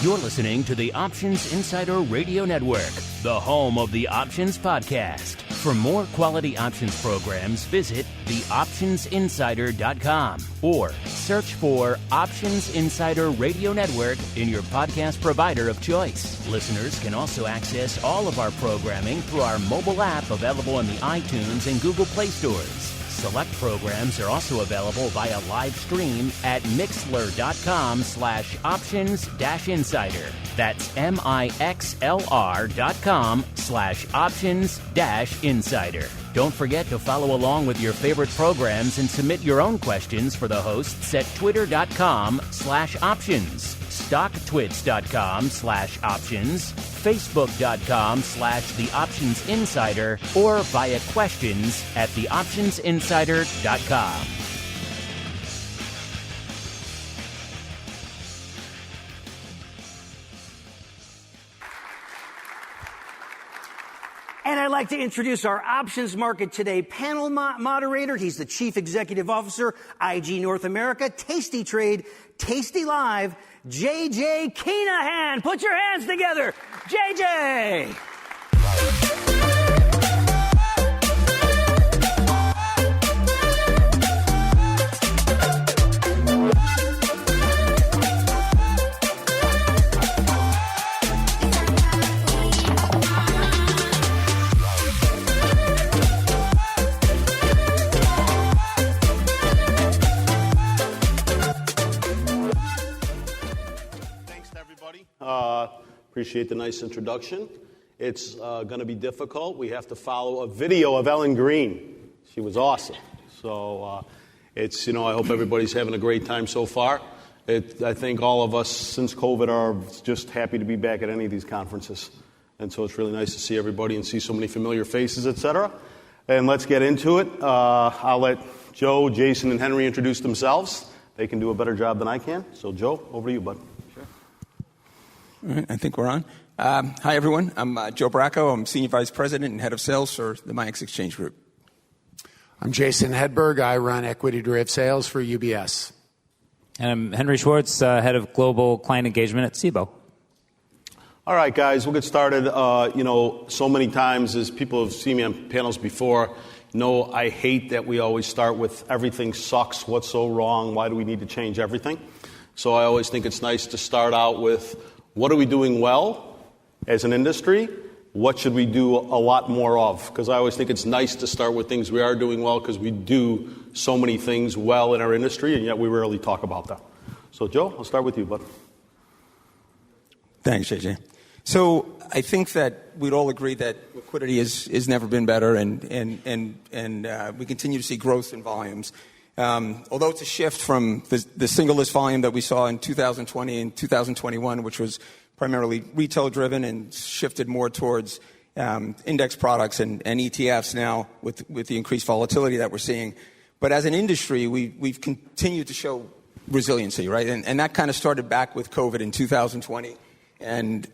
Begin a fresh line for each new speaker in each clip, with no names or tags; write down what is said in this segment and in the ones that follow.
You're listening to the Options Insider Radio Network, the home of the Options Podcast. For more quality options programs, visit theoptionsinsider.com or search for Options Insider Radio Network in your podcast provider of choice. Listeners can also access all of our programming through our mobile app available in the iTunes and Google Play stores. Select programs are also available via live stream at mixlr.com/options-insider. That's MIXLR.com/options-insider. Don't forget to follow along with your favorite programs and submit your own questions for the hosts at twitter.com/options, stocktwits.com/options, facebook.com/theoptionsinsider, or via questions at theoptionsinsider.com.
And I'd like to introduce our options market today panel moderator. He's the Chief Executive Officer, IG North America, tastytrade, tastylive, JJ Kinahan. Put your hands together. JJ.
Appreciate the nice introduction. It's going to be difficult. We have to follow a video of Ellen Green. She was awesome. So it's, I hope everybody's having a great time so far. I think all of us since COVID are just happy to be back at any of these conferences. And so it's really nice to see everybody and see so many familiar faces, et cetera. And let's get into it. I'll let Joe, Jason, and Henry introduce themselves. They can do a better job than I can. So Joe, over to you, bud.
All right, I think we're on. Hi, everyone. I'm Joe Bracco. I'm Senior Vice President and Head of Sales for the MIAX Exchange Group.
I'm Jason Hedberg. I run equity derivative sales for UBS.
And I'm Henry Schwartz, Head of Global Client Engagement at Cboe.
All right, guys, we'll get started. So many times as people have seen me on panels before, I hate that we always start with everything sucks, what's so wrong, why do we need to change everything? So I always think it's nice to start out with what are we doing well as an industry? What should we do a lot more of? Because I always think it's nice to start with things we are doing well because we do so many things well in our industry, and yet we rarely talk about them. So, Joe, I'll start with you, bud.
Thanks, JJ. So I think that we'd all agree that liquidity has never been better, and we continue to see growth in volumes. Although it's a shift from the single list volume that we saw in 2020 and 2021, which was primarily retail-driven and shifted more towards index products and ETFs now with the increased volatility that we're seeing. But as an industry, we've continued to show resiliency, right? And that kind of started back with COVID in 2020. And,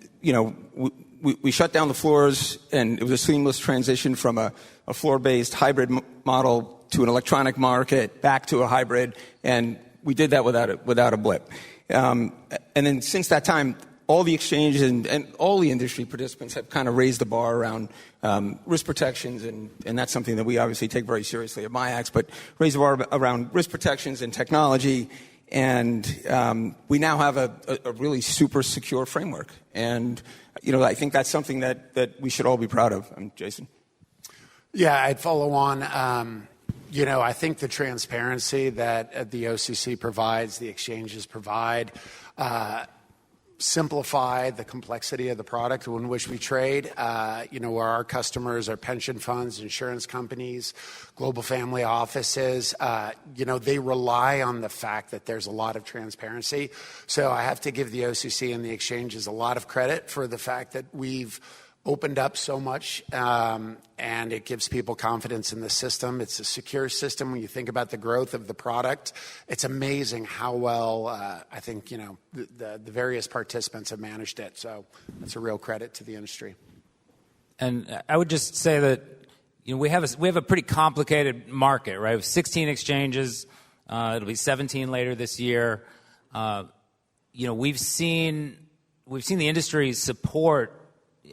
we shut down the floors, and it was a seamless transition from a floor-based hybrid model to an electronic market, back to a hybrid, and we did that without a blip. And then since that time, all the exchanges and all the industry participants have kind of raised the bar around risk protections, and that's something that we obviously take very seriously at MIAX, but raised the bar around risk protections and technology, and we now have a really super secure framework. And, I think that's something that we should all be proud of. Jason?
Yeah, I'd follow on. I think the transparency that the OCC provides, the exchanges provide, simplify the complexity of the product in which we trade. Where our customers are pension funds, insurance companies, global family offices, they rely on the fact that there's a lot of transparency. So I have to give the OCC and the exchanges a lot of credit for the fact that we've opened up so much, and it gives people confidence in the system. It's a secure system. When you think about the growth of the product, it's amazing how well I think the various participants have managed it. So that's a real credit to the industry.
And I would just say that we have a pretty complicated market, right? We have 16 exchanges. It'll be 17 later this year. We've seen we've seen the industry support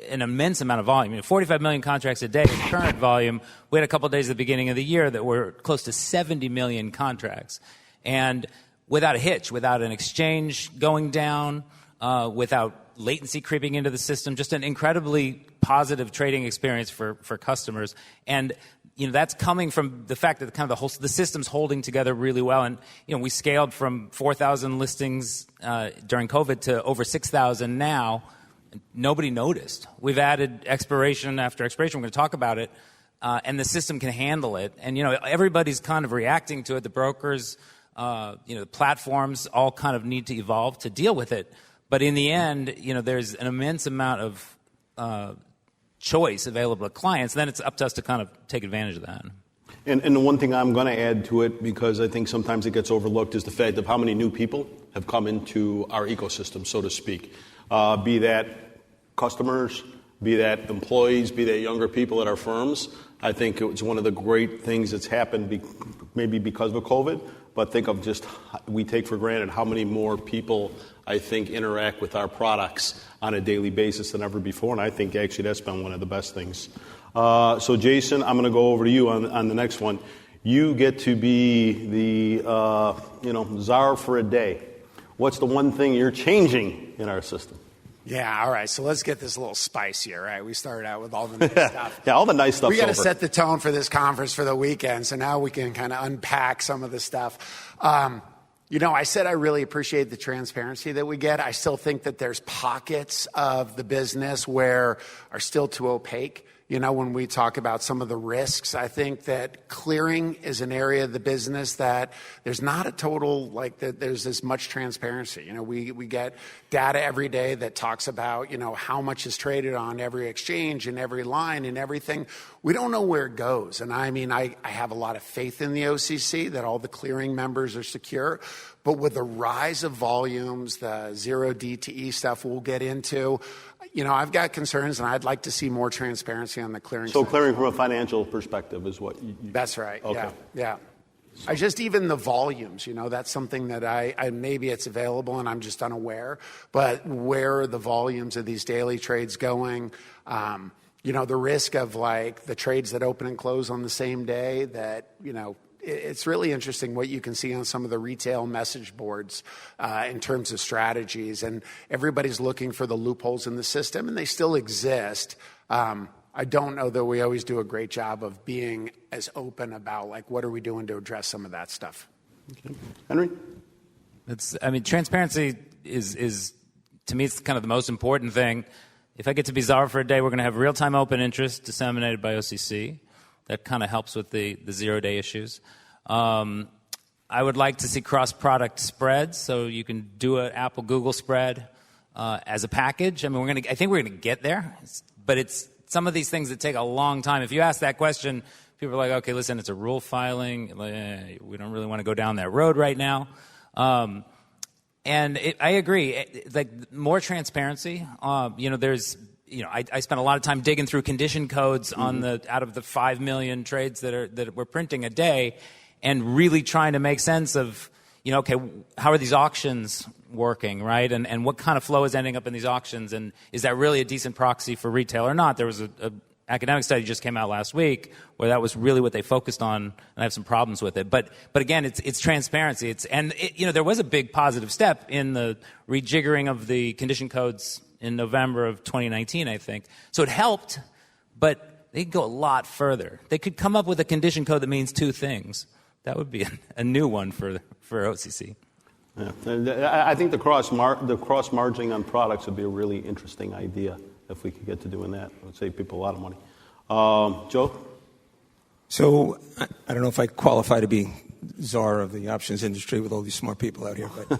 an immense amount of volume. 45 million contracts a day in current volume. We had a couple of days at the beginning of the year that were close to 70 million contracts. And without a hitch, without an exchange going down, without latency creeping into the system, just an incredibly positive trading experience for customers. And that's coming from the fact that kind of the system's holding together really well. And we scaled from 4,000 listings during COVID to over 6,000 now. Nobody noticed. We've added expiration after expiration. We're going to talk about it, and the system can handle it. And everybody's kind of reacting to it. The brokers, the platforms, all kind of need to evolve to deal with it. But in the end, there's an immense amount of choice available to clients. Then it's up to us to kind of take advantage of that.
And the one thing I'm going to add to it, because I think sometimes it gets overlooked, is the fact of how many new people have come into our ecosystem, so to speak. Be that customers, be that employees, be that younger people at our firms. I think it was one of the great things that's happened, maybe because of COVID, but think of just, we take for granted how many more people, I think, interact with our products on a daily basis than ever before, and I think actually that's been one of the best things. So Jason, I'm going to go over to you on the next one. You get to be the, czar for a day. What's the one thing you're changing in our system?
Yeah, all right. So let's get this a little spicier, right? We started out with all the nice stuff.
Yeah, all the nice stuff.
We got to set the tone for this conference for the weekend. So now we can kind of unpack some of the stuff. I said I really appreciate the transparency that we get. I still think that there's pockets of the business where are still too opaque. When we talk about some of the risks, I think that clearing is an area of the business that there's not a total, there's as much transparency. We get data every day that talks about, how much is traded on every exchange and every line and everything. We don't know where it goes. And I have a lot of faith in the OCC that all the clearing members are secure. But with the rise of volumes, the zero DTE stuff we'll get into, I've got concerns, and I'd like to see more transparency on the clearing side.
So clearing from a financial perspective is what you...
That's right,
okay.
Yeah. Even the volumes, that's something that I maybe it's available and I'm just unaware, but where are the volumes of these daily trades going? The risk of the trades that open and close on the same day that, it's really interesting what you can see on some of the retail message boards in terms of strategies. And everybody's looking for the loopholes in the system, and they still exist. I don't know that we always do a great job of being as open about, what are we doing to address some of that stuff.
Okay. Henry?
Transparency is, to me, it's kind of the most important thing. If I get to be czar for a day, we're going to have real-time open interest disseminated by OCC. That kind of helps with the zero-day issues. I would like to see cross-product spreads, so you can do an Apple-Google spread as a package. I think we're going to get there, but it's some of these things that take a long time. If you ask that question, people are like, okay, listen, it's a rule filing. We don't really want to go down that road right now. I agree. More transparency. I spent a lot of time digging through condition codes on out of the 5 million trades that we're printing a day, and really trying to make sense of, okay, how are these auctions working, right? And what kind of flow is ending up in these auctions, and is that really a decent proxy for retail or not? There was a academic study just came out last week where that was really what they focused on, and I have some problems with it. But again, it's transparency. There was a big positive step in the rejiggering of the condition codes in November of 2019, I think. So it helped, but they could go a lot further. They could come up with a condition code that means two things. That would be a new one for OCC.
Yeah. I think the cross-margining on products would be a really interesting idea if we could get to doing that. It would save people a lot of money. Joe?
So I don't know if I qualify to be czar of the options industry with all these smart people out here, but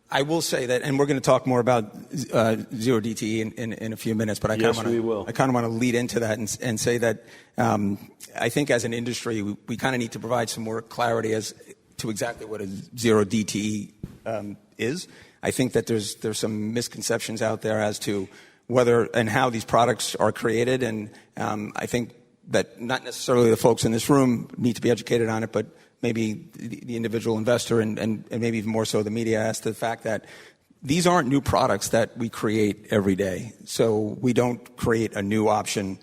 I will say that, and we're going to talk more about zero DTE in a few minutes, but I kind of want to lead into that and say that I think as an industry, we kind of need to provide some more clarity as to exactly what a zero DTE is. I think that there's some misconceptions out there as to whether and how these products are created, and I think that not necessarily the folks in this room need to be educated on it, but maybe the individual investor and maybe even more so the media, as to the fact that these aren't new products that we create every day. So we don't create a new option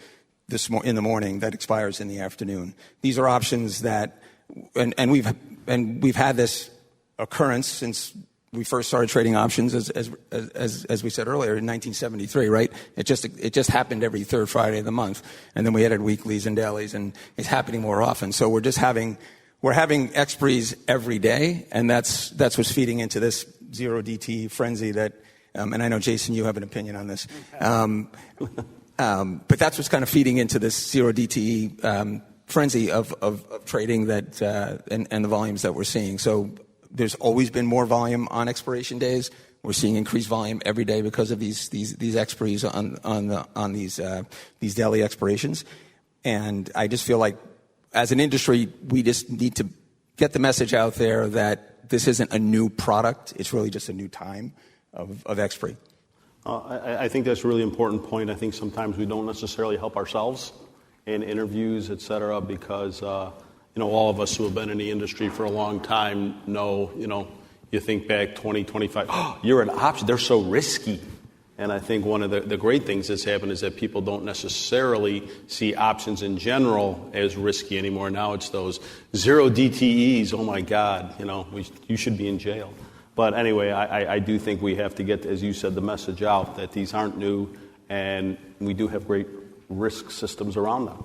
in the morning that expires in the afternoon. These are options that, and we've had this occurrence since we first started trading options, as we said earlier, in 1973, right? It just happened every third Friday of the month, and then we added weeklies and dailies, and it's happening more often. So we're having expiries every day, and that's what's feeding into this zero DTE frenzy that, and I know Jason, you have an opinion on this, but that's what's kind of feeding into this zero DTE frenzy of trading that and the volumes that we're seeing. So there's always been more volume on expiration days. We're seeing increased volume every day because of these expiries on these daily expirations. And I just feel like, as an industry, we just need to get the message out there that this isn't a new product. It's really just a new time of expiry.
I think that's a really important point. I think sometimes we don't necessarily help ourselves in interviews, et cetera, because all of us who have been in the industry for a long time know, you think back 20, 25, you're an option, they're so risky. And I think one of the great things that's happened is that people don't necessarily see options in general as risky anymore. Now it's those zero DTEs, oh my God, you should be in jail. But anyway, I do think we have to get, as you said, the message out that these aren't new, and we do have great risk systems around them.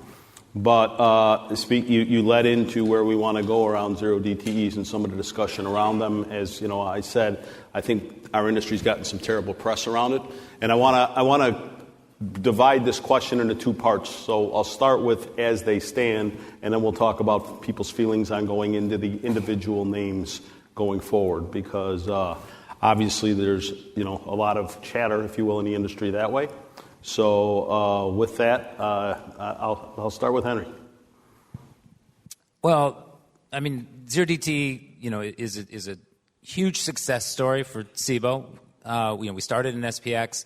But you led into where we want to go around zero DTEs and some of the discussion around them. As I said, I think our industry's gotten some terrible press around it, and I want to divide this question into two parts. So I'll start with as they stand, and then we'll talk about people's feelings on going into the individual names going forward, because obviously there's a lot of chatter, if you will, in the industry that way. So with that, I'll start with Henry.
Well, I mean, zero DTE, is a huge success story for Cboe. We started in SPX.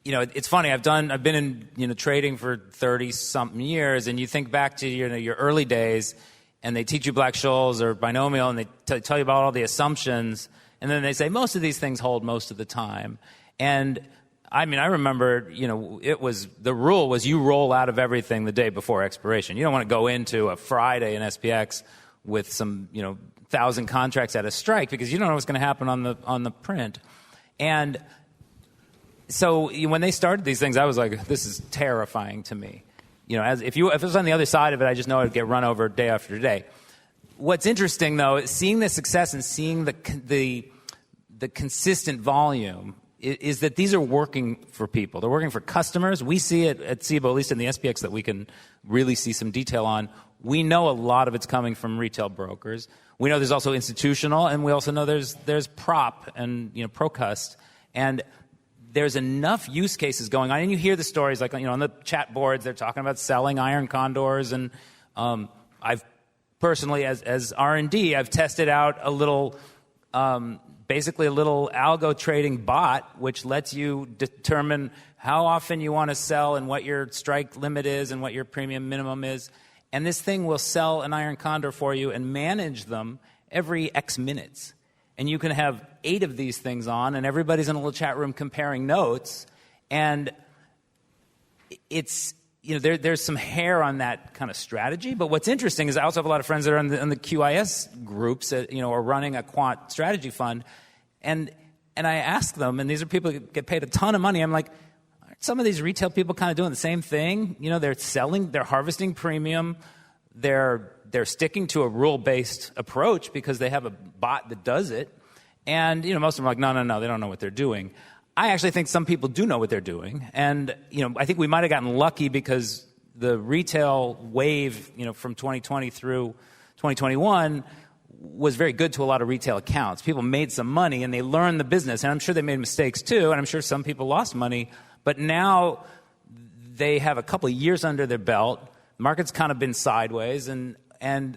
It's funny. I've been in trading for 30-something years, and you think back to your early days, and they teach you Black-Scholes or binomial, and they tell you about all the assumptions, and then they say most of these things hold most of the time. And I remember, the rule was you roll out of everything the day before expiration. You don't want to go into a Friday in SPX with some, 1,000 contracts at a strike, because you don't know what's going to happen on the print. And so when they started these things, I was like, this is terrifying to me. If it was on the other side of it, I just know I'd get run over day after day. What's interesting, though, is seeing the success and seeing the consistent volume is that these are working for people. They're working for customers. We see it at Cboe, at least in the SPX, that we can really see some detail on. We know a lot of it's coming from retail brokers. We know there's also institutional, and we also know there's prop and ProCust, and there's enough use cases going on. And you hear the stories like on the chat boards, they're talking about selling iron condors, and I've personally, as R&D, I've tested out a little. Basically a little algo trading bot, which lets you determine how often you want to sell and what your strike limit is and what your premium minimum is. And this thing will sell an iron condor for you and manage them every X minutes. And you can have 8 of these things on, and everybody's in a little chat room comparing notes. And it's, there's some hair on that kind of strategy. But what's interesting is I also have a lot of friends that are in the QIS groups that, are running a quant strategy fund. And I ask them, and these are people who get paid a ton of money. I'm like, aren't some of these retail people kind of doing the same thing? They're selling, they're harvesting premium. They're sticking to a rule-based approach because they have a bot that does it. And, most of them are like, no, they don't know what they're doing. I actually think some people do know what they're doing. And, I think we might have gotten lucky because the retail wave, from 2020 through 2021 was very good to a lot of retail accounts. People made some money and they learned the business. And I'm sure they made mistakes too. And I'm sure some people lost money. But now they have a couple of years under their belt. The market's kind of been sideways. And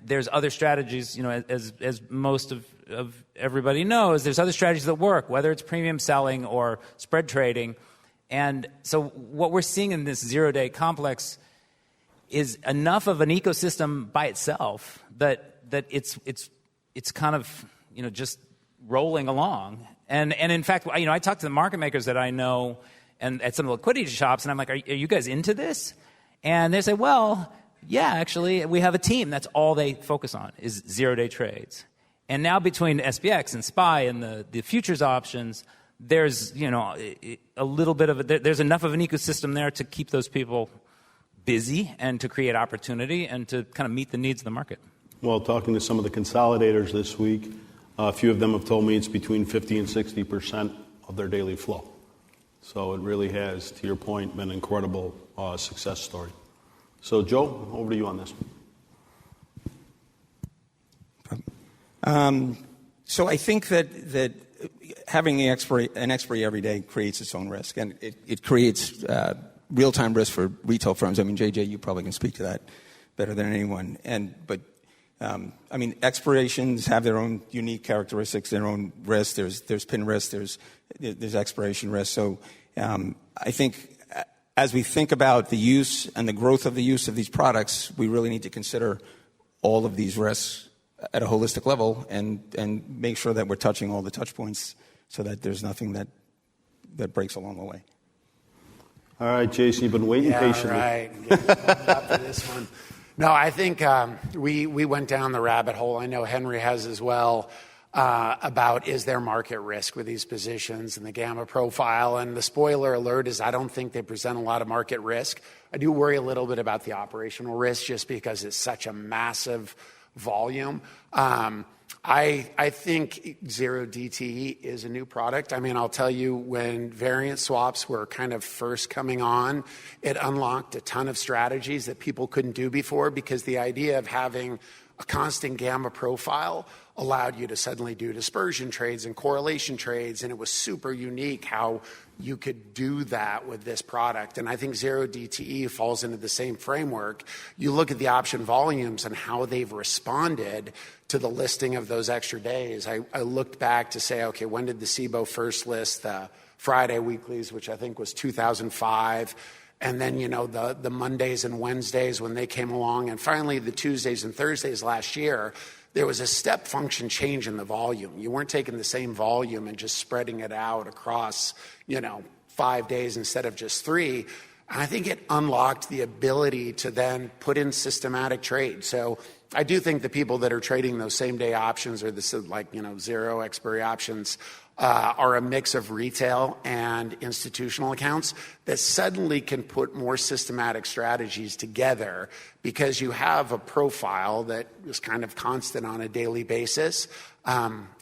there's other strategies, as most of everybody knows, there's other strategies that work, whether it's premium selling or spread trading. And so what we're seeing in this zero-day complex is enough of an ecosystem by itself that it's kind of just rolling along. And in fact, I talk to the market makers that I know and at some of the liquidity shops, and I'm like, are you guys into this? And they say, well, yeah, actually, we have a team. That's all they focus on is zero-day trades. And now between SPX and SPY and the futures options, there's, a little bit of there's enough of an ecosystem there to keep those people busy and to create opportunity and to kind of meet the needs of the market.
Well, talking to some of the consolidators this week, a few of them have told me it's between 50 and 60% of their daily flow. So it really has, to your point, been an incredible success story. So, Joe, over to you on this.
So I think that having an expiry every day creates its own risk, and it creates real-time risk for retail firms. I mean, JJ, you probably can speak to that better than anyone. But expirations have their own unique characteristics, their own risk. There's pin risk. There's expiration risk. So I think as we think about the use and the growth of the use of these products, we really need to consider all of these risks at a holistic level and make sure that we're touching all the touch points so that there's nothing that breaks along the way.
All right, Jason, you've been waiting patiently.
Right. Up for this one. No, I think we went down the rabbit hole. I know Henry has as well about is there market risk with these positions and the gamma profile. And the spoiler alert is I don't think they present a lot of market risk. I do worry a little bit about the operational risk just because it's such a massive volume. I think zero DTE is a new product. I mean, I'll tell you, when variance swaps were kind of first coming on, it unlocked a ton of strategies that people couldn't do before because the idea of having a constant gamma profile allowed you to suddenly do dispersion trades and correlation trades, and it was super unique how you could do that with this product. And I think zero DTE falls into the same framework. You look at the option volumes and how they've responded to the listing of those extra days. I looked back to say, okay, when did the Cboe first list the Friday weeklies, which I think was 2005, and then, the Mondays and Wednesdays when they came along, and finally the Tuesdays and Thursdays last year. There was a step function change in the volume. You weren't taking the same volume and just spreading it out across, 5 days instead of just 3. And I think it unlocked the ability to then put in systematic trade. So I do think the people that are trading those same day options or zero expiry options are a mix of retail and institutional accounts that suddenly can put more systematic strategies together because you have a profile that is kind of constant on a daily basis.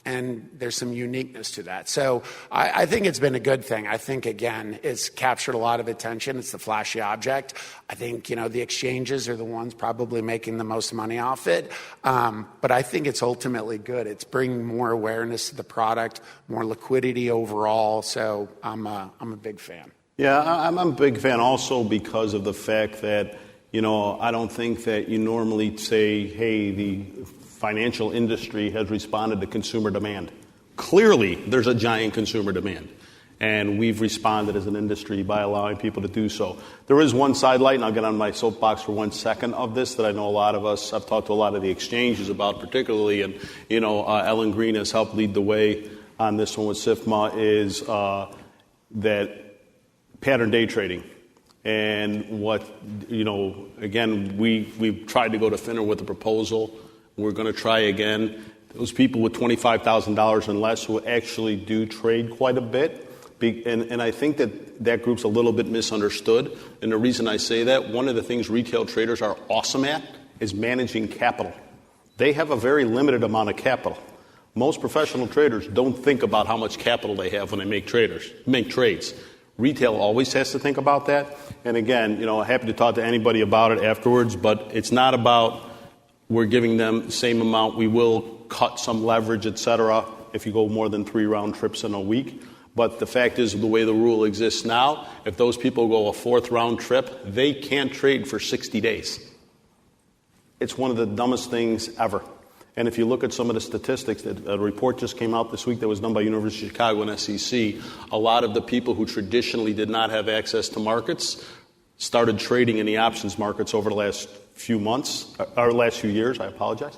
And there's some uniqueness to that. So I think it's been a good thing. I think, again, it's captured a lot of attention. It's the flashy object. I think, the exchanges are the ones probably making the most money off it. But I think it's ultimately good. It's bringing more awareness to the product, more liquidity overall. So I'm a big fan.
Yeah, I'm a big fan also because of the fact that, I don't think that you normally say, hey, the financial industry has responded to consumer demand. Clearly, there's a giant consumer demand, and we've responded as an industry by allowing people to do so. There is one sidelight, and I'll get on my soapbox for 1 second of this, that I know a lot of us, I've talked to a lot of the exchanges about particularly, and, Ellen Green has helped lead the way on this one with SIFMA, is that pattern day trading. And what, again, we've tried to go to FINRA with a proposal. We're going to try again. Those people with $25,000 and less who actually do trade quite a bit. And I think that group's a little bit misunderstood. And the reason I say that, one of the things retail traders are awesome at is managing capital. They have a very limited amount of capital. Most professional traders don't think about how much capital they have when they make trades. Retail always has to think about that. And again, happy to talk to anybody about it afterwards, but it's not about we're giving them the same amount. We will cut some leverage, et cetera, if you go more than 3 round trips in a week. But the fact is, the way the rule exists now, if those people go a 4th round trip, they can't trade for 60 days. It's one of the dumbest things ever. And if you look at some of the statistics, a report just came out this week that was done by University of Chicago and SEC, a lot of the people who traditionally did not have access to markets started trading in the options markets over the last few months, or last few years, I apologize.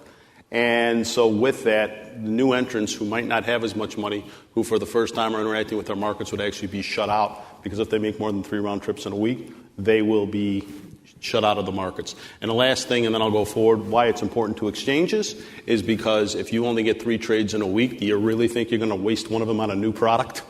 And so with that, the new entrants who might not have as much money, who for the first time are interacting with our markets, would actually be shut out, because if they make more than 3 round trips in a week, they will be shut out of the markets. And the last thing, and then I'll go forward, why it's important to exchanges is because if you only get 3 trades in a week, do you really think you're going to waste one of them on a new product?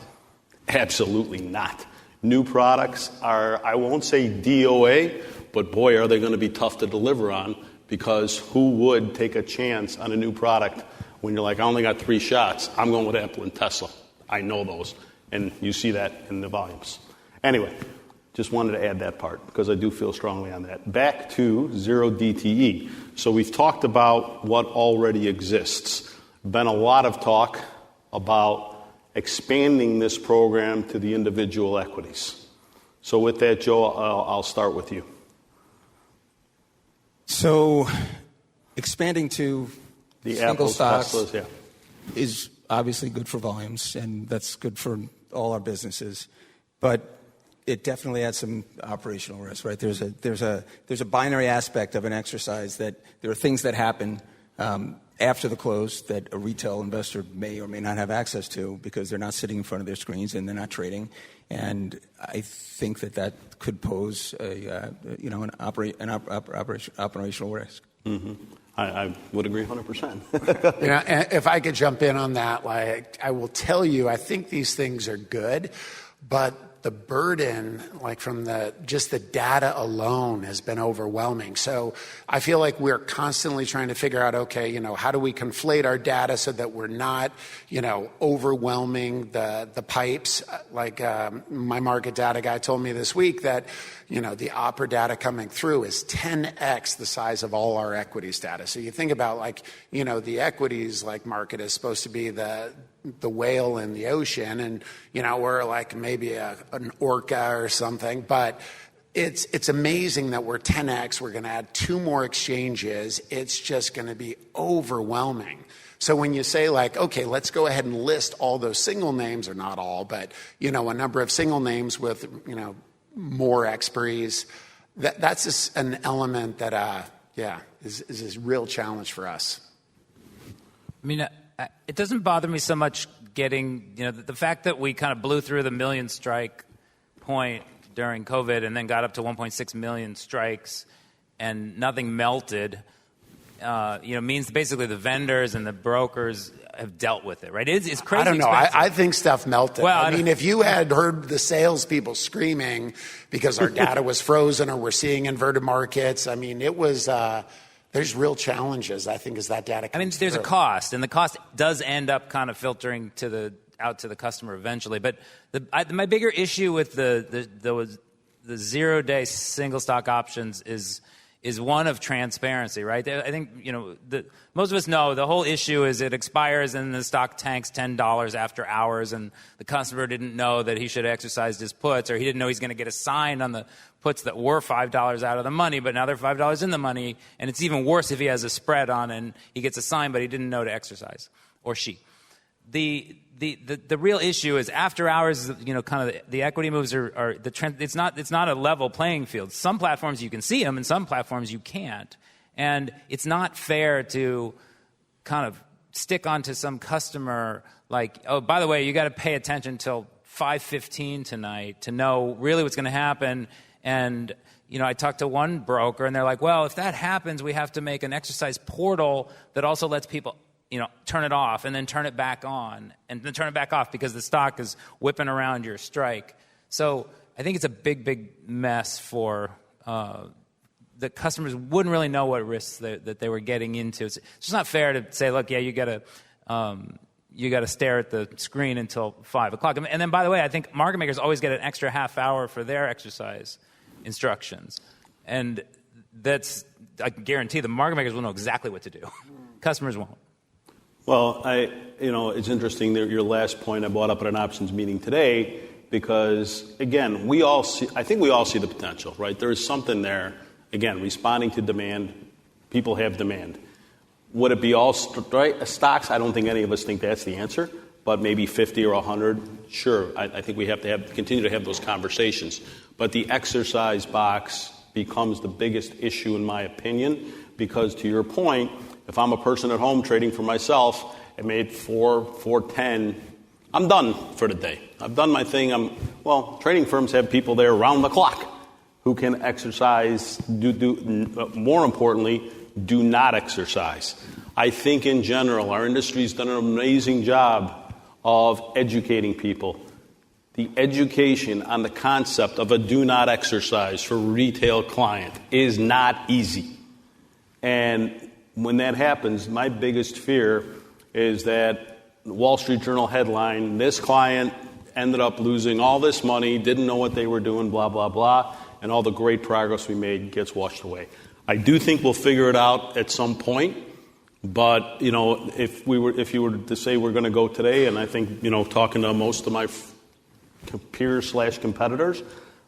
Absolutely not. New products are, I won't say DOA, but boy, are they going to be tough to deliver on, because who would take a chance on a new product when you're like, I only got 3 shots, I'm going with Apple and Tesla. I know those. And you see that in the volumes. Anyway, just wanted to add that part because I do feel strongly on that. Back to 0 DTE. So we've talked about what already exists. Been a lot of talk about expanding this program to the individual equities. So with that, Joe, I'll start with you.
So expanding to
the
single
Apples,
stocks
Teslas,
is obviously good for volumes, and that's good for all our businesses. But it definitely adds some operational risk, right? There's a binary aspect of an exercise that there are things that happen after the close that a retail investor may or may not have access to because they're not sitting in front of their screens and they're not trading. And I think that could pose an operational risk.
Mm-hmm. I would agree 100%.
If I could jump in on that, I will tell you, I think these things are good, but the burden, from just the data alone, has been overwhelming. So I feel like we're constantly trying to figure out, okay, how do we conflate our data so that we're not, overwhelming the pipes? My market data guy told me this week that, the opera data coming through is 10x the size of all our equities data. So you think about the equities market is supposed to be the whale in the ocean, and we're maybe an orca or something, but it's amazing that we're 10x. We're going to add 2 more exchanges. It's just going to be overwhelming. So when you say okay, let's go ahead and list all those single names, or not all, but a number of single names with more expiries, that's just an element that is a real challenge for us.
I mean, it doesn't bother me so much getting, the fact that we kind of blew through the million strike point during COVID and then got up to 1.6 million strikes and nothing melted, means basically the vendors and the brokers have dealt with it, right? It's crazy.
I don't know. I think stuff melted.
Well,
I mean, if you had heard the salespeople screaming because our data was frozen or we're seeing inverted markets, I mean, it was... there's real challenges, I think, as that data comes
there's
through.
a cost, and the cost does end up kind of filtering out to the customer eventually. But my bigger issue with the 0-day single stock options is one of transparency, right? I think most of us know the whole issue is it expires and the stock tanks $10 after hours, and the customer didn't know that he should have exercised his puts, or he didn't know he's going to get assigned on the puts that were $5 out of the money, but now they're $5 in the money, and it's even worse if he has a spread on and he gets assigned, but he didn't know to exercise, or she. The real issue is after hours, kind of the equity moves are the trend. It's not a level playing field. Some platforms you can see them, and some platforms you can't. And it's not fair to kind of stick onto some customer oh, by the way, you got to pay attention till 5:15 tonight to know really what's going to happen. And I talked to one broker, and they're like, well, if that happens, we have to make an exercise portal that also lets people turn it off and then turn it back on and then turn it back off because the stock is whipping around your strike. So I think it's a big, big mess for the customers wouldn't really know what risks that they were getting into. It's just not fair to say, look, yeah, you got to stare at the screen until 5 o'clock. And then, by the way, I think market makers always get an extra half hour for their exercise instructions. And that's, I can guarantee the market makers will know exactly what to do. Customers won't.
Well, it's interesting that your last point I brought up at an options meeting today because, again, I think we all see the potential, right? There is something there, again, responding to demand. People have demand. Would it be all stocks? I don't think any of us think that's the answer, but maybe 50 or 100, sure. I think we have to continue to have those conversations. But the exercise box becomes the biggest issue, in my opinion, because to your point, if I'm a person at home trading for myself, I made 410. I'm done for the day. I've done my thing. Trading firms have people there around the clock who can exercise, more importantly, do not exercise. I think in general, our industry's done an amazing job of educating people. The education on the concept of a do not exercise for retail client is not easy. And when that happens, my biggest fear is that the Wall Street Journal headline, this client ended up losing all this money, didn't know what they were doing, blah, blah, blah, and all the great progress we made gets washed away. I do think we'll figure it out at some point, but, if you were to say we're going to go today, and I think, talking to most of my peers/competitors,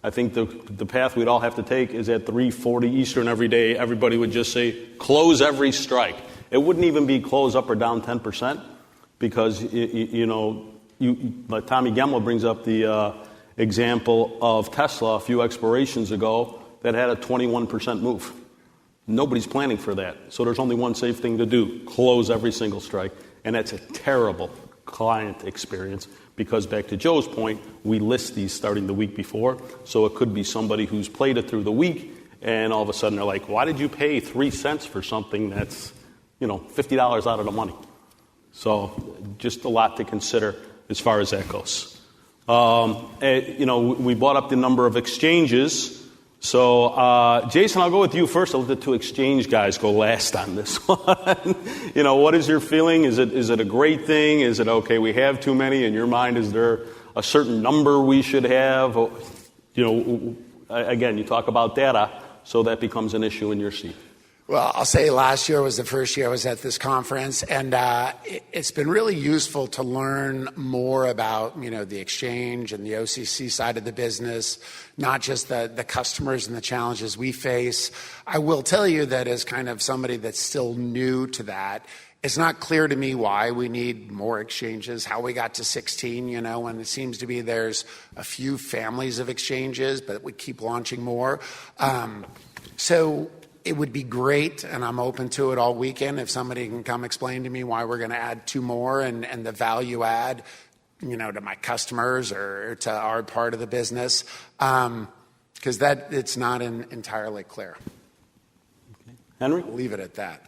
I think the path we'd all have to take is at 3:40 Eastern every day, everybody would just say, close every strike. It wouldn't even be close up or down 10%, because, like Tommy Gemmel brings up the example of Tesla a few expirations ago that had a 21% move. Nobody's planning for that. So there's only one safe thing to do, close every single strike. And that's a terrible client experience because, back to Joe's point, we list these starting the week before. So it could be somebody who's played it through the week, and all of a sudden they're like, why did you pay 3 cents for something that's, $50 out of the money? So just a lot to consider as far as that goes. We brought up the number of exchanges. So, Jason, I'll go with you first. I'll let the two exchange guys go last on this one. What is your feeling? Is it a great thing? Is it okay we have too many? In your mind, is there a certain number we should have? Again, you talk about data, so that becomes an issue in your seat.
Well, I'll say last year was the first year I was at this conference, and it's been really useful to learn more about, the exchange and the OCC side of the business, not just the customers and the challenges we face. I will tell you that as kind of somebody that's still new to that, it's not clear to me why we need more exchanges, how we got to 16, and it seems to be there's a few families of exchanges, but we keep launching more. So it would be great, and I'm open to it all weekend, if somebody can come explain to me why we're going to add 2 more and the value add, to my customers or to our part of the business, because it's not entirely clear.
Okay. Henry?
I'll leave it at that.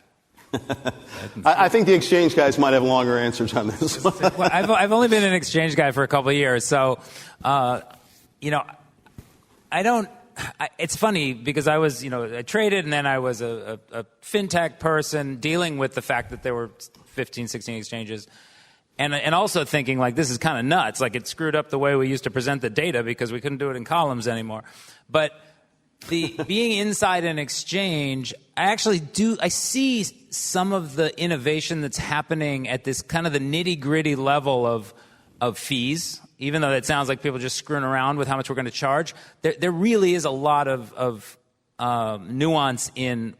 I think the exchange guys might have longer answers on this one.
Well, I've only been an exchange guy for a couple of years, so, I don't... It's funny because I was, I traded, and then I was a fintech person dealing with the fact that there were 15, 16 exchanges, and also thinking like this is kind of nuts. Like it screwed up the way we used to present the data because we couldn't do it in columns anymore. But being inside an exchange, I see some of the innovation that's happening at this kind of the nitty-gritty level of fees. Even though it sounds like people are just screwing around with how much we're going to charge, there really is a lot of nuance in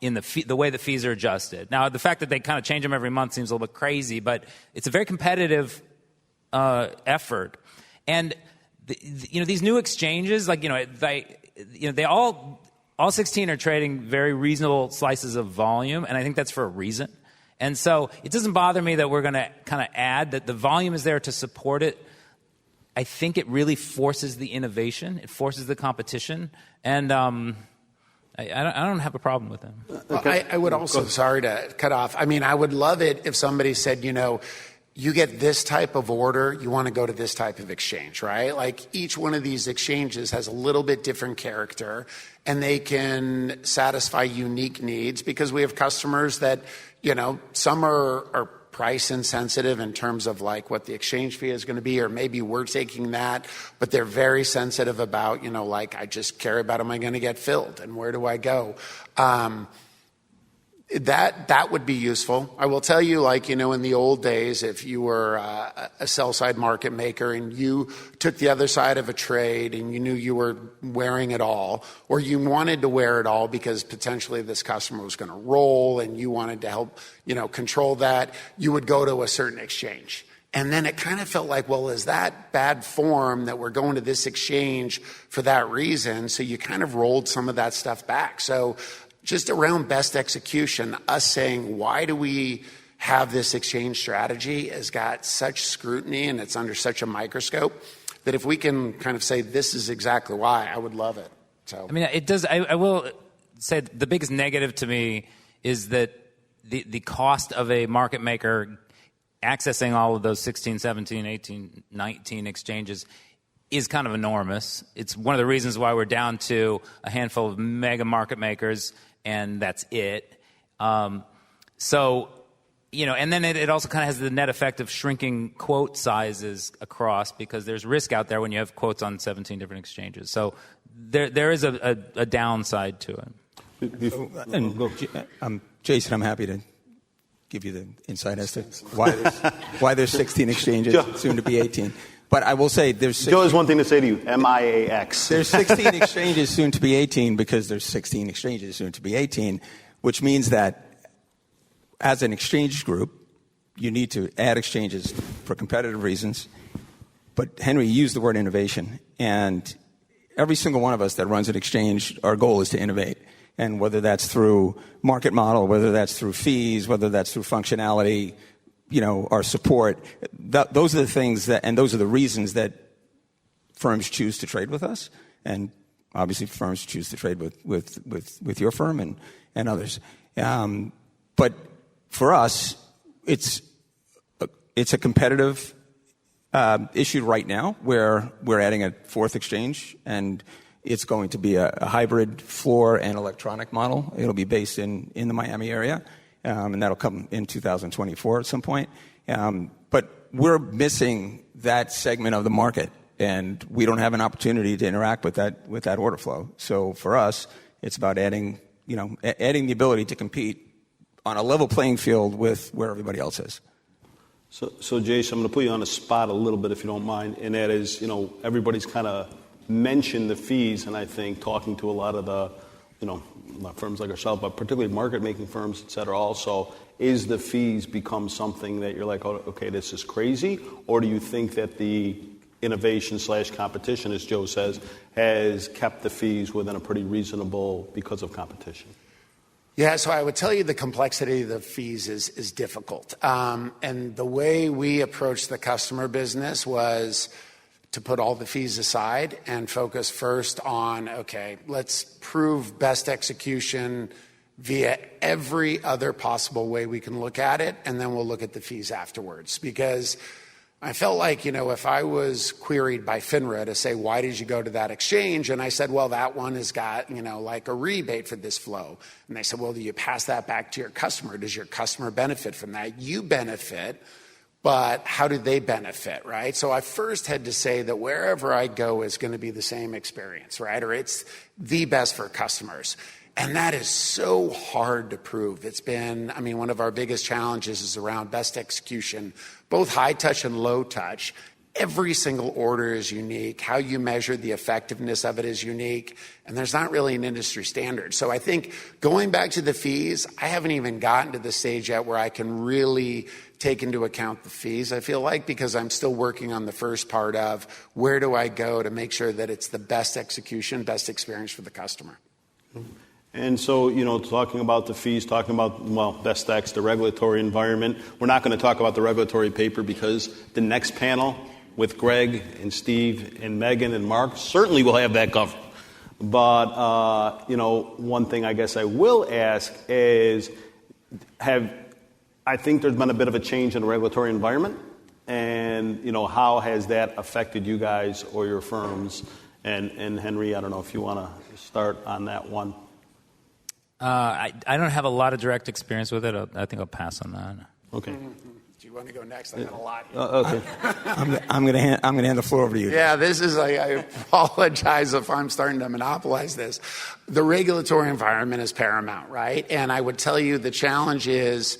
the way the fees are adjusted. Now, the fact that they kind of change them every month seems a little bit crazy, but it's a very competitive effort. And these new exchanges, they all 16 are trading very reasonable slices of volume, and I think that's for a reason. And so it doesn't bother me that we're going to kind of add that the volume is there to support it. I think it really forces the innovation. It forces the competition. And I don't have a problem with them.
Well, I would also, sorry to cut off, I would love it if somebody said, you get this type of order, you want to go to this type of exchange, right? Like each one of these exchanges has a little bit different character, and they can satisfy unique needs because we have customers that, some are price insensitive in terms of like what the exchange fee is going to be, or maybe we're taking that, but they're very sensitive about, I just care about, am I going to get filled and where do I go? That would be useful. I will tell you, in the old days, if you were a sell-side market maker and you took the other side of a trade and you knew you were wearing it all, or you wanted to wear it all because potentially this customer was going to roll and you wanted to help, control that, you would go to a certain exchange. And then it kind of felt like, well, is that bad form that we're going to this exchange for that reason? So you kind of rolled some of that stuff back. So just around best execution, us saying, why do we have this exchange strategy has got such scrutiny and it's under such a microscope that if we can kind of say this is exactly why, I would love it. So
I mean, it does. I will say the biggest negative to me is that the cost of a market maker accessing all of those 16, 17, 18, 19 exchanges is kind of enormous. It's one of the reasons why we're down to a handful of mega market makers, and that's it. So, you know, and then it also kind of has the net effect of shrinking quote sizes across, because there's risk out there when you have quotes on 17 different exchanges. So there is a downside to it.
Jason, I'm happy to give you the insight as to why there's 16 exchanges, soon to be 18. But I will say there's 16,
Joe has one thing to say to you, MIAX.
There's 16 exchanges soon to be 18 because there's 16 exchanges soon to be 18, which means that as an exchange group, you need to add exchanges for competitive reasons. But Henry used the word innovation, and every single one of us that runs an exchange, our goal is to innovate. And whether that's through market model, whether that's through fees, whether that's through functionality, you know, our support, those are the things that, and those are the reasons that firms choose to trade with us. And obviously firms choose to trade with your firm and others. But for us, it's a competitive issue right now where we're adding a fourth exchange, and it's going to be a hybrid floor and electronic model. It'll be based in the Miami area, and that'll come in 2024 at some point. But we're missing that segment of the market, and we don't have an opportunity to interact with that order flow. So for us, it's about adding the ability to compete on a level playing field with where everybody else is.
So Jason, I'm going to put you on the spot a little bit, if you don't mind, and that is, everybody's kind of mentioned the fees, and I think talking to a lot of the, firms like ourselves, but particularly market-making firms, et cetera, also, is the fees become something that you're like, oh, okay, this is crazy? Or do you think that the innovation/competition, as Joe says, has kept the fees within a pretty reasonable because of competition?
Yeah, so I would tell you the complexity of the fees is difficult. And the way we approached the customer business was to put all the fees aside and focus first on, okay, let's prove best execution via every other possible way we can look at it, and then we'll look at the fees afterwards. Because I felt like, if I was queried by FINRA to say, why did you go to that exchange? And I said, well, that one has got, like a rebate for this flow. And they said, well, do you pass that back to your customer? Does your customer benefit from that? You benefit, but how do they benefit, right? So I first had to say that wherever I go is going to be the same experience, right? Or it's the best for customers. And that is so hard to prove. It's been, one of our biggest challenges is around best execution, both high touch and low touch. Every single order is unique. How you measure the effectiveness of it is unique. And there's not really an industry standard. So I think going back to the fees, I haven't even gotten to the stage yet where I can really take into account the fees, I feel like, because I'm still working on the first part of where do I go to make sure that it's the best execution, best experience for the customer.
And so, talking about the fees, talking about, Best X, the regulatory environment, we're not going to talk about the regulatory paper because the next panel with Greg and Steve and Megan and Mark certainly will have that covered. But, one thing I guess I will ask is, I think there's been a bit of a change in the regulatory environment, and, how has that affected you guys or your firms? And Henry, I don't know if you want to start on that one.
I don't have a lot of direct experience with it. I think I'll pass on that.
Okay.
Do you want to go next? I got a lot.
Okay.
I'm going to hand the floor over to you.
Yeah, this is. I apologize if I'm starting to monopolize this. The regulatory environment is paramount, right? And I would tell you the challenge is,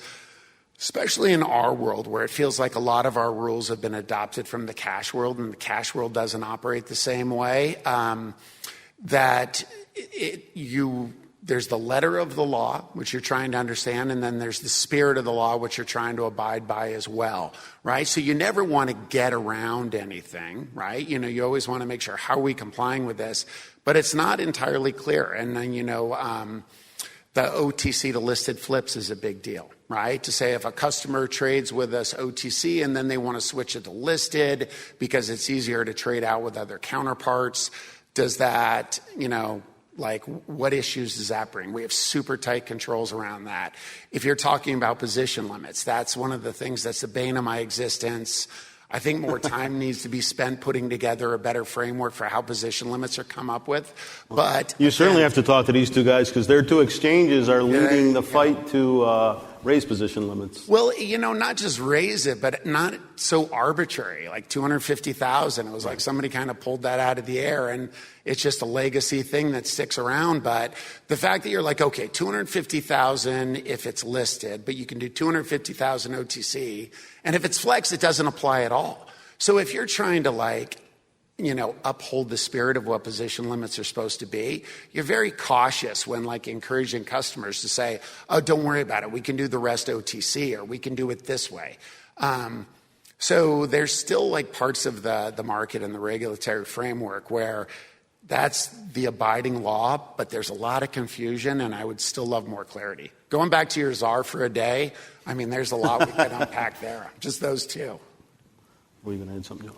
especially in our world, where it feels like a lot of our rules have been adopted from the cash world, and the cash world doesn't operate the same way. There's the letter of the law, which you're trying to understand, and then there's the spirit of the law, which you're trying to abide by as well, right? So you never want to get around anything, right? You always want to make sure, how are we complying with this? But it's not entirely clear. And then, the the OTC to listed flips is a big deal, right? To say if a customer trades with us OTC and then they want to switch it to listed because it's easier to trade out with other counterparts, does that, like, what issues does that bring? We have super tight controls around that. If you're talking about position limits, that's one of the things that's the bane of my existence. I think more time needs to be spent putting together a better framework for how position limits are come up with. But
you certainly have to talk to these two guys because their two exchanges are leading the fight to raise position limits.
Well, not just raise it, but not so arbitrary, like 250,000. It was like somebody kind of pulled that out of the air, and it's just a legacy thing that sticks around. But the fact that you're like, okay, 250,000 if it's listed, but you can do 250,000 OTC, and if it's flex, it doesn't apply at all. So if you're trying to uphold the spirit of what position limits are supposed to be, you're very cautious when encouraging customers to say, oh, don't worry about it. We can do the rest OTC, or we can do it this way. So there's still parts of the market and the regulatory framework where that's the abiding law, but there's a lot of confusion, and I would still love more clarity. Going back to your czar for a day, there's a lot we could unpack there. Just those two.
Were you going to add something?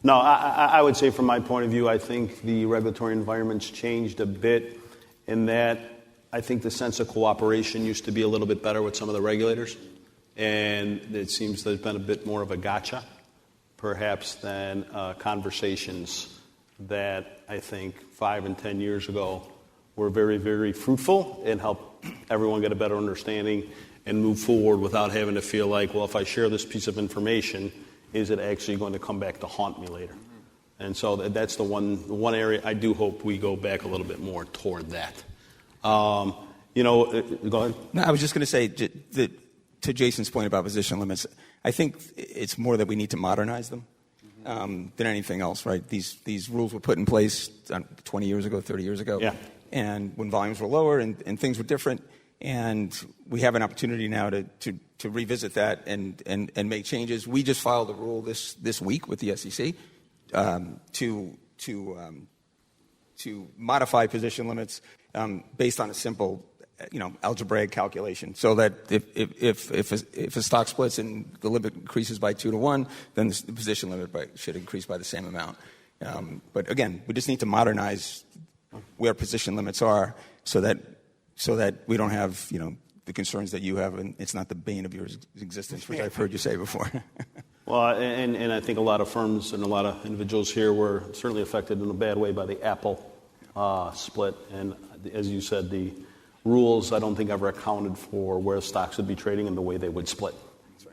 No, I would say from my point of view, I think the regulatory environment's changed a bit in that I think the sense of cooperation used to be a little bit better with some of the regulators. And it seems there's been a bit more of a gotcha, perhaps, than conversations that I think 5 and 10 years ago were very, very fruitful and helped everyone get a better understanding and move forward without having to feel like, well, if I share this piece of information, is it actually going to come back to haunt me later? And so that's the one area I do hope we go back a little bit more toward that. Go ahead.
No, I was just going to say that to Jason's point about position limits, I think it's more that we need to modernize them than anything else, right? These rules were put in place 20 years ago, 30 years ago.
Yeah.
And when volumes were lower and things were different, and we have an opportunity now to revisit that and make changes. We just filed a rule this week with the SEC to modify position limits based on a simple algebraic calculation, so that if a stock splits and the limit increases by 2 to 1, then the position limit should increase by the same amount. But again, we just need to modernize where position limits are so that we don't have the concerns that you have, and it's not the bane of your existence, which I've heard you say before.
Well, and I think a lot of firms and a lot of individuals here were certainly affected in a bad way by the Apple split. And as you said, the rules, I don't think, ever accounted for where stocks would be trading and the way they would split,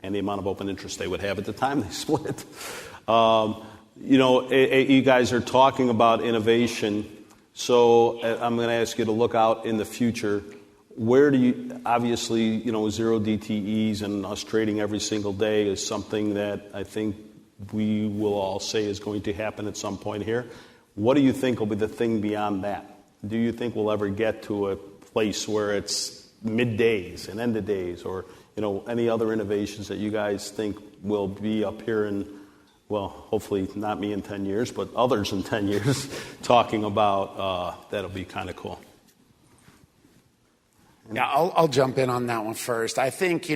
and the amount of open interest they would have at the time they split. You guys are talking about innovation, so I'm going to ask you to look out in the future. Where do you, obviously, zero DTEs and us trading every single day is something that I think we will all say is going to happen at some point here. What do you think will be the thing beyond that? Do you think we'll ever get to a place where it's middays and end of days, or any other innovations that you guys think will be up here in, well, hopefully not me in 10 years, but others in 10 years talking about that'll be kind of cool?
Yeah, I'll jump in on that one first. I think,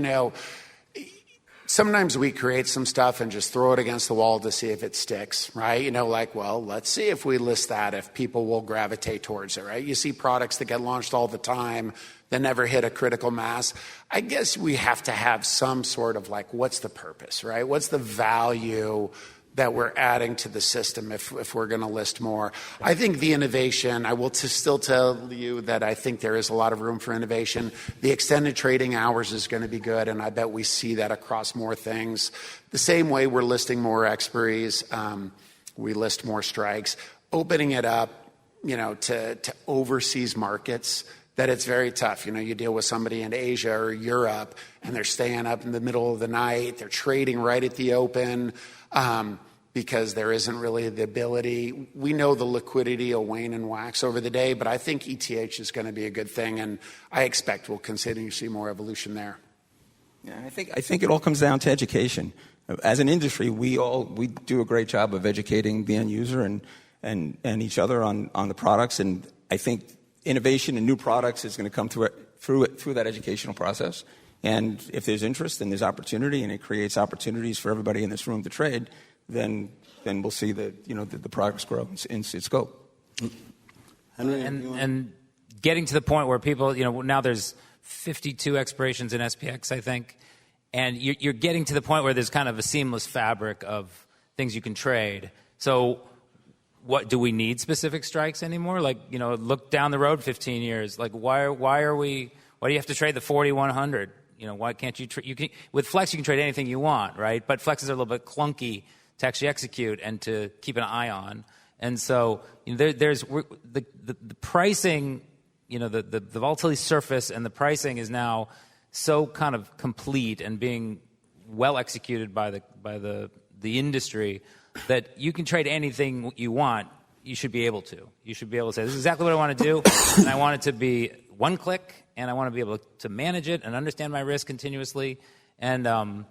sometimes we create some stuff and just throw it against the wall to see if it sticks, right? Let's see if we list that, if people will gravitate towards it, right? You see products that get launched all the time that never hit a critical mass. I guess we have to have some sort of what's the purpose, right? What's the value that we're adding to the system if we're going to list more? I think the innovation, I will still tell you that I think there is a lot of room for innovation. The extended trading hours is going to be good, and I bet we see that across more things. The same way we're listing more expiries, we list more strikes. Opening it up, to overseas markets, that it's very tough. You deal with somebody in Asia or Europe, and they're staying up in the middle of the night. They're trading right at the open. Because there isn't really the ability. We know the liquidity will wane and wax over the day, but I think ETH is going to be a good thing, and I expect we'll continue to see more evolution there.
Yeah, I think it all comes down to education. As an industry, we do a great job of educating the end user and each other on the products, and I think innovation and new products is going to come through that educational process. And if there's interest and there's opportunity and it creates opportunities for everybody in this room to trade, then we'll see the products grow in scope.
Henry,
and getting to the point where people, now there's 52 expirations in SPX, I think, and you're getting to the point where there's kind of a seamless fabric of things you can trade. So what do we need specific strikes anymore? Like, look down the road 15 years. Like, why do you have to trade the 4100? Why can't you with Flex you can trade anything you want, right? But Flexes are a little bit clunky to actually execute and to keep an eye on. And so there's the pricing, the volatility surface and the pricing is now so kind of complete and being well executed by the industry that you can trade anything you want. You should be able to. You should be able to say, this is exactly what I want to do, and I want it to be one click, and I want to be able to manage it and understand my risk continuously. And, and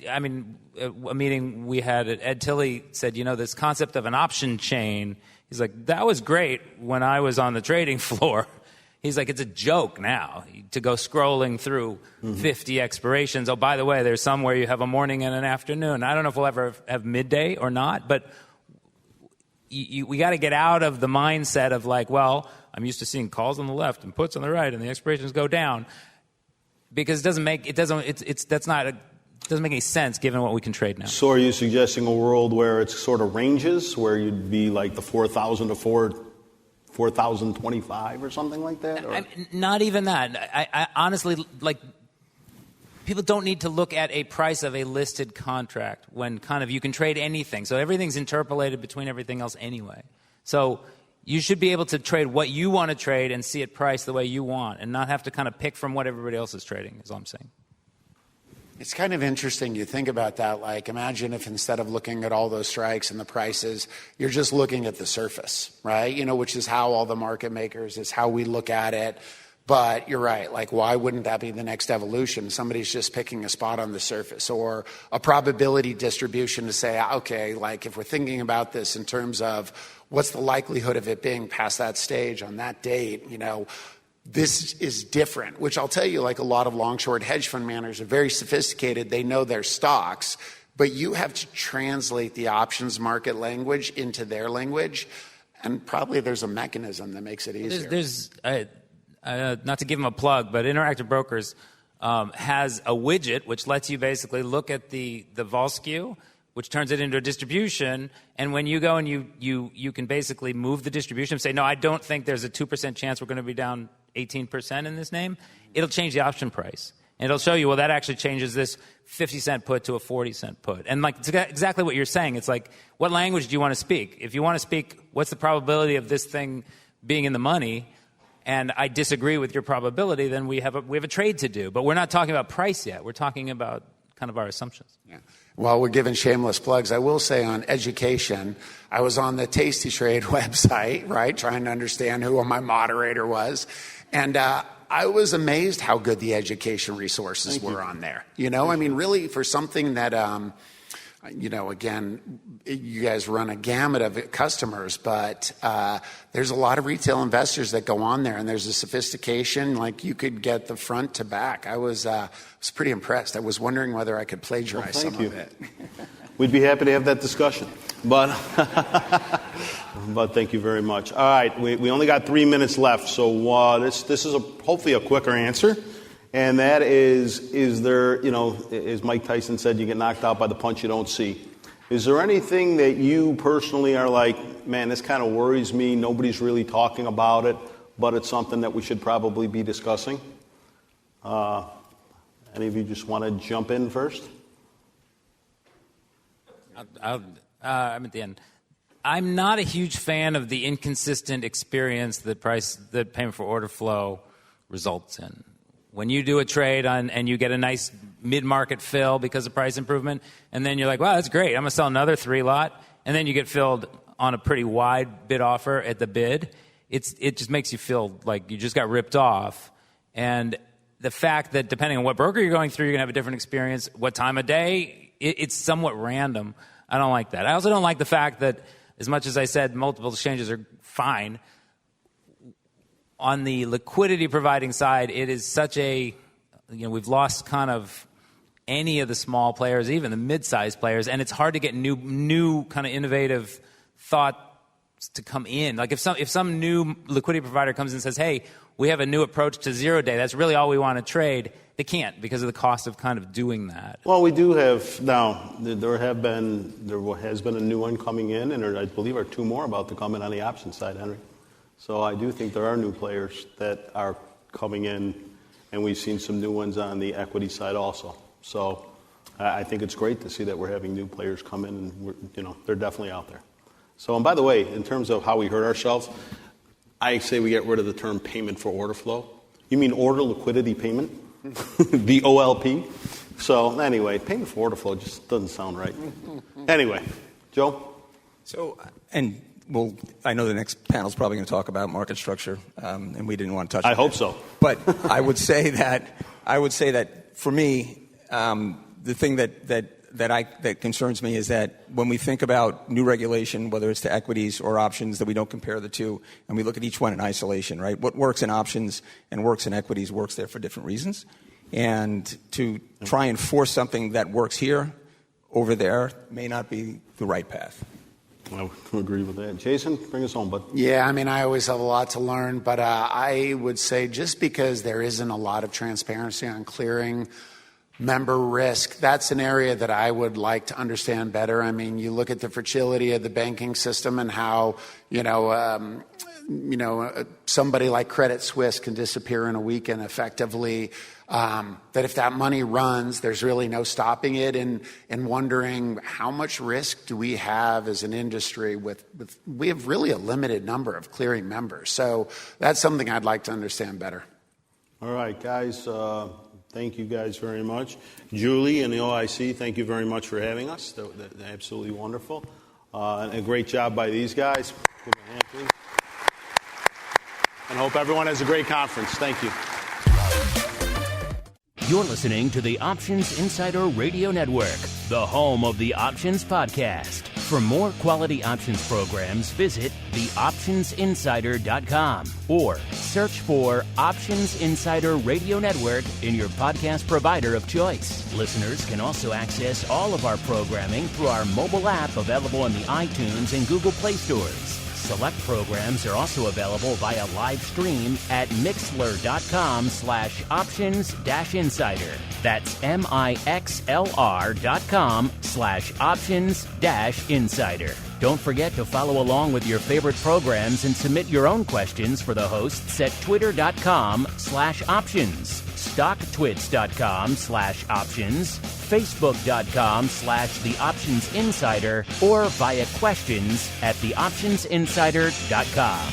I mean, a meeting we had at Ed Tilley said, this concept of an option chain, he's like, that was great when I was on the trading floor. He's like, it's a joke now to go scrolling through 50 expirations. Oh, by the way, there's some where you have a morning and an afternoon. I don't know if we'll ever have midday or not, but we got to get out of the mindset of like, well, I'm used to seeing calls on the left and puts on the right, and the expirations go down, because it doesn't make any sense given what we can trade now.
So are you suggesting a world where it's sort of ranges, where you'd be like the 4,000 to 4,025 or something like that? Or?
Not even that. I honestly, like, people don't need to look at a price of a listed contract when kind of you can trade anything. So everything's interpolated between everything else anyway. So you should be able to trade what you want to trade and see it priced the way you want and not have to kind of pick from what everybody else is trading, is all I'm saying.
It's kind of interesting you think about that. Like, imagine if instead of looking at all those strikes and the prices, you're just looking at the surface, right? Which is how all the market makers, is how we look at it. But you're right. Like, why wouldn't that be the next evolution? Somebody's just picking a spot on the surface, or a probability distribution to say, okay, like if we're thinking about this in terms of what's the likelihood of it being past that stage on that date, this is different, which I'll tell you, like a lot of long-short hedge fund managers are very sophisticated. They know their stocks, but you have to translate the options market language into their language. And probably there's a mechanism that makes it easier.
There's not to give them a plug, but Interactive Brokers has a widget which lets you basically look at the vol skew, which turns it into a distribution. And when you go and you can basically move the distribution and say, no, I don't think there's a 2% chance we're going to be down 18% in this name, it'll change the option price. And it'll show you, well, that actually changes this 50-cent put to a 40-cent put. And like, it's exactly what you're saying. It's like, what language do you want to speak? If you want to speak, what's the probability of this thing being in the money, and I disagree with your probability, then we have a trade to do. But we're not talking about price yet. We're talking about kind of our assumptions.
Yeah. While we're giving shameless plugs, I will say on education, I was on the tastytrade website, right, trying to understand who my moderator was. And I was amazed how good the education resources were on there. I mean, really, for something that, again, you guys run a gamut of customers, but there's a lot of retail investors that go on there, and there's a sophistication, like you could get the front to back. I was pretty impressed. I was wondering whether I could plagiarize some of it.
We'd be happy to have that discussion. But thank you very much. All right, we only got 3 minutes left, so this is hopefully a quicker answer. And that is there, as Mike Tyson said, you get knocked out by the punch you don't see. Is there anything that you personally are like, man, this kind of worries me, nobody's really talking about it, but it's something that we should probably be discussing? Any of you just want to jump in first?
I'm at the end. I'm not a huge fan of the inconsistent experience that payment for order flow results in. When you do a trade and you get a nice mid-market fill because of price improvement, and then you're like, wow, that's great, I'm going to sell another 3 lot, and then you get filled on a pretty wide bid offer at the bid, it just makes you feel like you just got ripped off. And the fact that depending on what broker you're going through, you're going to have a different experience, what time of day, it's somewhat random. I don't like that. I also don't like the fact that, as much as I said multiple exchanges are fine, on the liquidity providing side, it is such a, we've lost kind of any of the small players, even the mid-sized players, and it's hard to get new kind of innovative thoughts to come in. Like if some new liquidity provider comes in and says, hey, we have a new approach to zero day, that's really all we want to trade, they can't because of the cost of kind of doing that.
Well, we do have now. There has been a new one coming in, and there, I believe, are two more about to come in on the option side, Henry. So I do think there are new players that are coming in, and we've seen some new ones on the equity side also. So I think it's great to see that we're having new players come in, and they're definitely out there. So, and by the way, in terms of how we hurt ourselves, I say we get rid of the term payment for order flow. You mean order liquidity payment? The OLP? So anyway, payment for order flow just doesn't sound right. Anyway, Joe?
So, I know the next panel is probably going to talk about market structure, and we didn't want to touch on
I hope so.
But I would say that for me, the thing that concerns me is that when we think about new regulation, whether it's to equities or options, that we don't compare the two, and we look at each one in isolation, right? What works in options and works in equities works there for different reasons. And to try and force something that works here over there may not be the right path.
I would agree with that. Jason, bring us home, bud.
Yeah, I always have a lot to learn, but I would say just because there isn't a lot of transparency on clearing member risk, that's an area that I would like to understand better. You look at the fragility of the banking system and how, somebody like Credit Suisse can disappear in a weekend effectively. That if that money runs, there's really no stopping it, and wondering how much risk do we have as an industry we have really a limited number of clearing members. So that's something I'd like to understand better.
All right, guys. Thank you guys very much. Julie and the OIC, thank you very much for having us. They're absolutely wonderful. And a great job by these guys. Give them a hand, please. And hope everyone has a great conference. Thank you.
You're listening to the Options Insider Radio Network, the home of the Options Podcast. For more quality options programs, visit theoptionsinsider.com or search for Options Insider Radio Network in your podcast provider of choice. Listeners can also access all of our programming through our mobile app available in the iTunes and Google Play stores. Select programs are also available via live stream at mixlr.com/options-insider. That's MIXLR.com/options-insider. Don't forget to follow along with your favorite programs and submit your own questions for the hosts at twitter.com/options, stocktwits.com/options, facebook.com/theoptionsinsider, or via questions@theoptionsinsider.com.